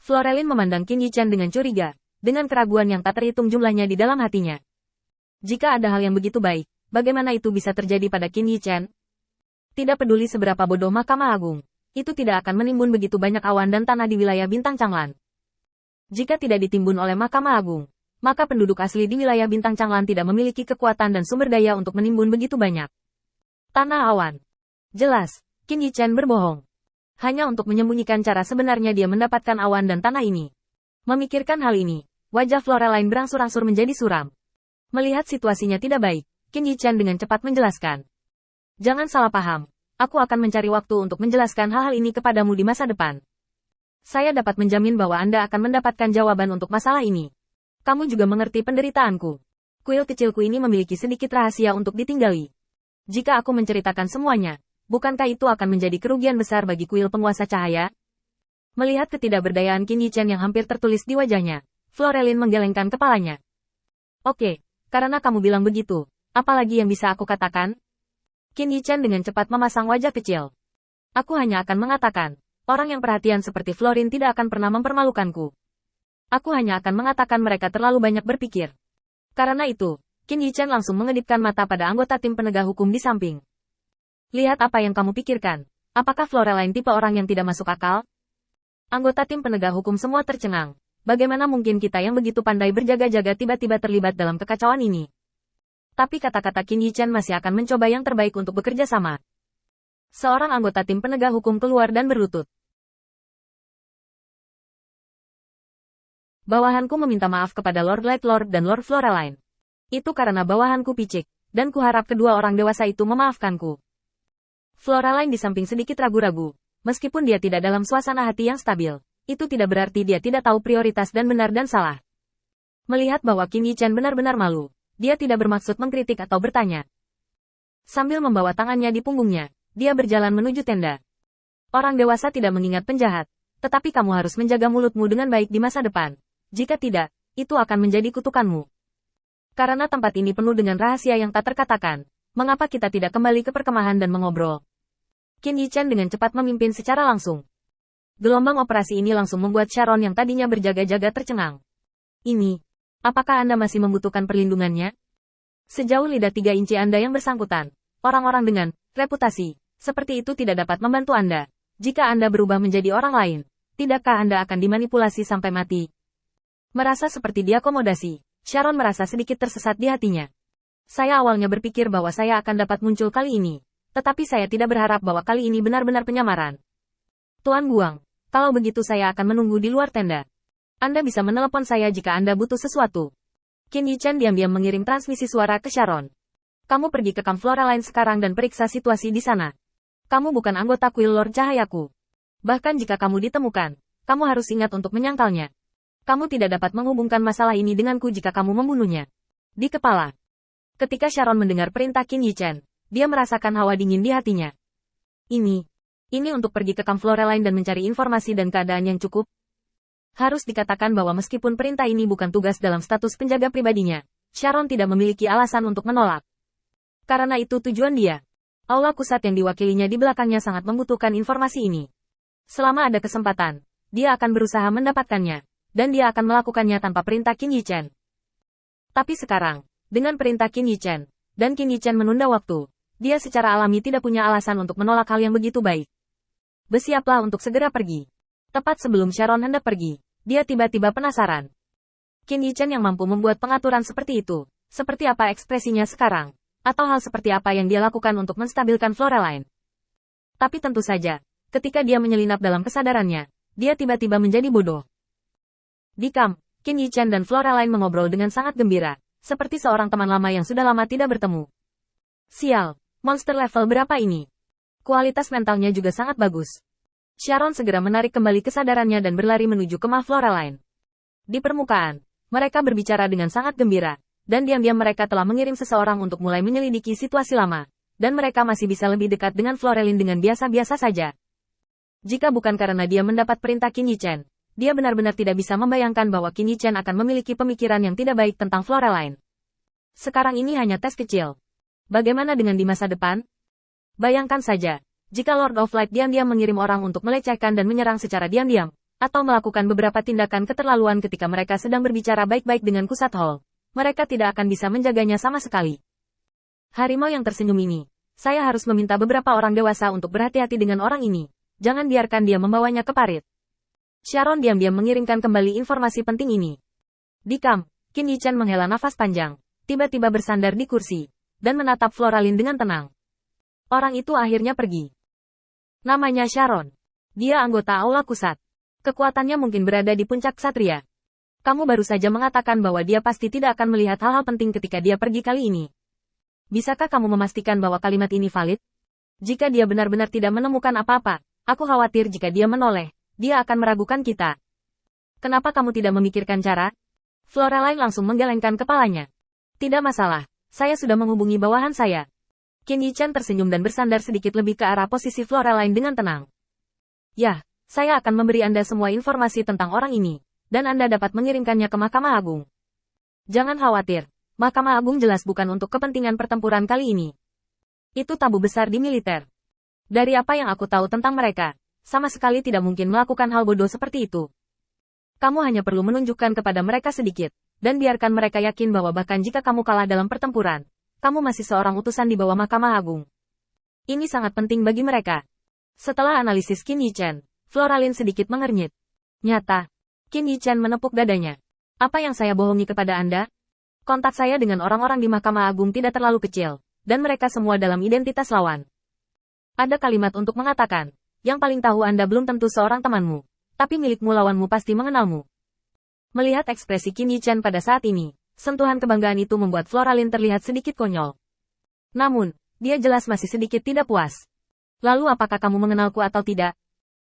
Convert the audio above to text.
Florelin memandang Qin Yichen dengan curiga, dengan keraguan yang tak terhitung jumlahnya di dalam hatinya. Jika ada hal yang begitu baik, bagaimana itu bisa terjadi pada Qin Yichen? Tidak peduli seberapa bodoh Mahkamah Agung, itu tidak akan menimbun begitu banyak awan dan tanah di wilayah Bintang Changlan. Jika tidak ditimbun oleh Mahkamah Agung, maka penduduk asli di wilayah Bintang Changlan tidak memiliki kekuatan dan sumber daya untuk menimbun begitu banyak tanah awan. Jelas, Qin Yichen berbohong. Hanya untuk menyembunyikan cara sebenarnya dia mendapatkan awan dan tanah ini. Memikirkan hal ini, wajah Florelin berangsur-angsur menjadi suram. Melihat situasinya tidak baik, Qin Yichen dengan cepat menjelaskan. Jangan salah paham, aku akan mencari waktu untuk menjelaskan hal-hal ini kepadamu di masa depan. Saya dapat menjamin bahwa Anda akan mendapatkan jawaban untuk masalah ini. Kamu juga mengerti penderitaanku. Kuil kecilku ini memiliki sedikit rahasia untuk ditinggali. Jika aku menceritakan semuanya, bukankah itu akan menjadi kerugian besar bagi kuil penguasa cahaya? Melihat ketidakberdayaan Qin Yichen yang hampir tertulis di wajahnya, Florelin menggelengkan kepalanya. Oke. Karena kamu bilang begitu, apalagi yang bisa aku katakan? Qin Yichen dengan cepat memasang wajah kecil. Aku hanya akan mengatakan, orang yang perhatian seperti Florin tidak akan pernah mempermalukanku. Aku hanya akan mengatakan mereka terlalu banyak berpikir. Karena itu, Qin Yichen langsung mengedipkan mata pada anggota tim penegak hukum di samping. Lihat apa yang kamu pikirkan. Apakah Florelin tipe orang yang tidak masuk akal? Anggota tim penegak hukum semua tercengang. Bagaimana mungkin kita yang begitu pandai berjaga-jaga tiba-tiba terlibat dalam kekacauan ini? Tapi kata-kata Qin Yichen masih akan mencoba yang terbaik untuk bekerja sama. Seorang anggota tim penegak hukum keluar dan berlutut. Bawahanku meminta maaf kepada Lord Lightlord dan Lord Florelin. Itu karena bawahanku picik, dan kuharap kedua orang dewasa itu memaafkanku. Florelin di samping sedikit ragu-ragu, meskipun dia tidak dalam suasana hati yang stabil. Itu tidak berarti dia tidak tahu prioritas dan benar dan salah. Melihat bahwa Qin Yichen benar-benar malu, dia tidak bermaksud mengkritik atau bertanya. Sambil membawa tangannya di punggungnya, dia berjalan menuju tenda. Orang dewasa tidak mengingat penjahat, tetapi kamu harus menjaga mulutmu dengan baik di masa depan. Jika tidak, itu akan menjadi kutukanmu. Karena tempat ini penuh dengan rahasia yang tak terkatakan, mengapa kita tidak kembali ke perkemahan dan mengobrol? Qin Yichen dengan cepat memimpin secara langsung. Gelombang operasi ini langsung membuat Sharon yang tadinya berjaga-jaga tercengang. Ini, apakah Anda masih membutuhkan perlindungannya? Sejauh lidah 3 inci Anda yang bersangkutan, orang-orang dengan reputasi seperti itu tidak dapat membantu Anda. Jika Anda berubah menjadi orang lain, tidakkah Anda akan dimanipulasi sampai mati? Merasa seperti diakomodasi, Sharon merasa sedikit tersesat di hatinya. Saya awalnya berpikir bahwa saya akan dapat muncul kali ini, tetapi saya tidak berharap bahwa kali ini benar-benar penyamaran. Tuan Guang. Kalau begitu saya akan menunggu di luar tenda. Anda bisa menelepon saya jika Anda butuh sesuatu. Qin Yichen diam-diam mengirim transmisi suara ke Sharon. Kamu pergi ke kamp Florelin sekarang dan periksa situasi di sana. Kamu bukan anggota kuil Lord Cahayaku. Bahkan jika kamu ditemukan, kamu harus ingat untuk menyangkalnya. Kamu tidak dapat menghubungkan masalah ini denganku jika kamu membunuhnya. Di kepala. Ketika Sharon mendengar perintah Qin Yichen, dia merasakan hawa dingin di hatinya. Ini untuk pergi ke kamp Florelin dan mencari informasi dan keadaan yang cukup. Harus dikatakan bahwa meskipun perintah ini bukan tugas dalam status penjaga pribadinya, Sharon tidak memiliki alasan untuk menolak. Karena itu tujuan dia. Aula Kusat yang diwakilinya di belakangnya sangat membutuhkan informasi ini. Selama ada kesempatan, dia akan berusaha mendapatkannya, dan dia akan melakukannya tanpa perintah Qin Yichen. Tapi sekarang, dengan perintah Qin Yichen, dan Qin Yichen menunda waktu, dia secara alami tidak punya alasan untuk menolak hal yang begitu baik. Bersiaplah untuk segera pergi. Tepat sebelum Sharon hendak pergi, dia tiba-tiba penasaran. Qin Yichen yang mampu membuat pengaturan seperti itu, seperti apa ekspresinya sekarang, atau hal seperti apa yang dia lakukan untuk menstabilkan Florelin. Tapi tentu saja, ketika dia menyelinap dalam kesadarannya, dia tiba-tiba menjadi bodoh. Di kamp, Qin Yichen dan Florelin mengobrol dengan sangat gembira, seperti seorang teman lama yang sudah lama tidak bertemu. Sial, monster level berapa ini? Kualitas mentalnya juga sangat bagus. Sharon segera menarik kembali kesadarannya dan berlari menuju kemah Florelin. Di permukaan, mereka berbicara dengan sangat gembira, dan diam-diam mereka telah mengirim seseorang untuk mulai menyelidiki situasi lama, dan mereka masih bisa lebih dekat dengan Florelin dengan biasa-biasa saja. Jika bukan karena dia mendapat perintah Qin Yichen, dia benar-benar tidak bisa membayangkan bahwa Qin Yichen akan memiliki pemikiran yang tidak baik tentang Florelin. Sekarang ini hanya tes kecil. Bagaimana dengan di masa depan? Bayangkan saja, jika Lord of Light diam-diam mengirim orang untuk melecehkan dan menyerang secara diam-diam, atau melakukan beberapa tindakan keterlaluan ketika mereka sedang berbicara baik-baik dengan Kusat Hall, mereka tidak akan bisa menjaganya sama sekali. Harimau yang tersenyum ini, saya harus meminta beberapa orang dewasa untuk berhati-hati dengan orang ini. Jangan biarkan dia membawanya ke parit. Sharon diam-diam mengirimkan kembali informasi penting ini. Di kamp, Qin Yichen menghela nafas panjang, tiba-tiba bersandar di kursi, dan menatap Floralin dengan tenang. Orang itu akhirnya pergi. Namanya Sharon. Dia anggota Aula Kusat. Kekuatannya mungkin berada di puncak ksatria. Kamu baru saja mengatakan bahwa dia pasti tidak akan melihat hal-hal penting ketika dia pergi kali ini. Bisakah kamu memastikan bahwa kalimat ini valid? Jika dia benar-benar tidak menemukan apa-apa, aku khawatir jika dia menoleh, dia akan meragukan kita. Kenapa kamu tidak memikirkan cara? Floraline langsung menggelengkan kepalanya. Tidak masalah, saya sudah menghubungi bawahan saya. Qin Yichen tersenyum dan bersandar sedikit lebih ke arah posisi Floraline dengan tenang. Ya, saya akan memberi Anda semua informasi tentang orang ini, dan Anda dapat mengirimkannya ke Mahkamah Agung. Jangan khawatir, Mahkamah Agung jelas bukan untuk kepentingan pertempuran kali ini. Itu tabu besar di militer. Dari apa yang aku tahu tentang mereka, sama sekali tidak mungkin melakukan hal bodoh seperti itu. Kamu hanya perlu menunjukkan kepada mereka sedikit, dan biarkan mereka yakin bahwa bahkan jika kamu kalah dalam pertempuran, kamu masih seorang utusan di bawah Mahkamah Agung. Ini sangat penting bagi mereka. Setelah analisis Qin Yichen, Floralin sedikit mengernyit. Nyata, Qin Yichen menepuk dadanya. Apa yang saya bohongi kepada Anda? Kontak saya dengan orang-orang di Mahkamah Agung tidak terlalu kecil, dan mereka semua dalam identitas lawan. Ada kalimat untuk mengatakan, yang paling tahu Anda belum tentu seorang temanmu, tapi milikmu lawanmu pasti mengenalmu. Melihat ekspresi Qin Yichen pada saat ini, sentuhan kebanggaan itu membuat Floralin terlihat sedikit konyol. Namun, dia jelas masih sedikit tidak puas. Lalu apakah kamu mengenalku atau tidak?